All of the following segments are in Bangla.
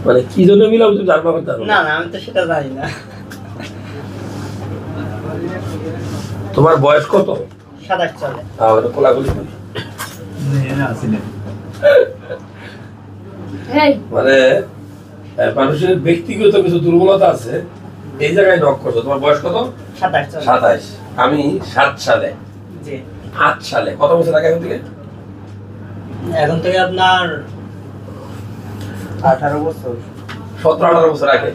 মানে কি জন্য মিলাবো তুমি জানবা করতে না না আমি তো সেটা জানি না। তোমার বয়স কত? 27 চলে। ওটা কোলাকুলি মানে মানুষের ব্যক্তিগত কিছু দুর্বলতা আছে, এই জায়গায় নক করছো। তোমার বয়স কত? 27 চলে। 27। আমি 7 সালে, জি 8 সালে, কত বছর আগে এখন থেকে? এখন থেকে আপনার 18 বছর, 17-18 বছর আগে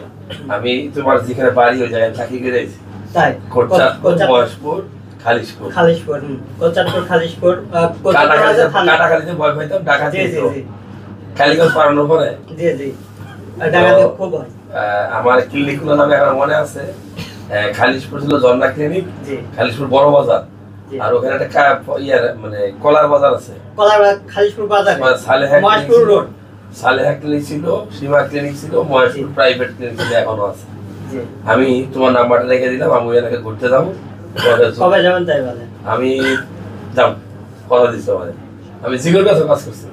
আমি তোমার যেখানে বাড়ি ওই জায়গায় থাকি গেছি। তাই কোটচাঁদপুর, বয়সপুর, খালিশপুর। খালিশপুর, কোটচাঁদপুর, খালিশপুর, কাটাখালীতে ভয় পাইতাম, ঢাকা জি জি জি কালীগঞ্জ পারানোর পরে জি জি ঢাকাতে খুব হয়। আমার ক্লিনিকগুলো নামে আমার মনে আছে। খালিশপুর ছিল ঝর্ণা ক্লিনিক, জি খালিশপুর বড় বাজার, আর ওখানে একটা মানে কলার বাজার আছে, খালিশপুর বাজার, সালেহা মহেশপুর রোড। সালেহা ক্লিনিক ছিল, সীমা ক্লিনিক ছিল, মহেশপুর প্রাইভেট ক্লিনিক ছিল, এখনো আছে। জি আমি তোমার নাম্বারটা রেখে দিলাম, আমি ওখানে ঘুরতে যাবো। কবে যাবেন তাই বলে? আমি যাব, কথা দিচ্ছি আমাদের। আমি জীবন কাছে কাজ করছি,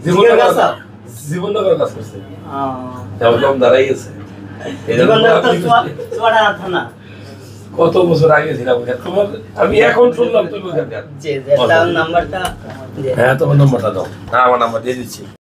জীবননগর কাজ করছি, যেমন কম দাঁড়াই গেছে। কত বছর আগে ছিলাম তোমার, আমি এখন শুনলাম তুমি ওখানকার। নাম্বারটা, হ্যাঁ তোমার নাম্বারটা দাও। হ্যাঁ আমার নাম্বার দিয়ে দিচ্ছি।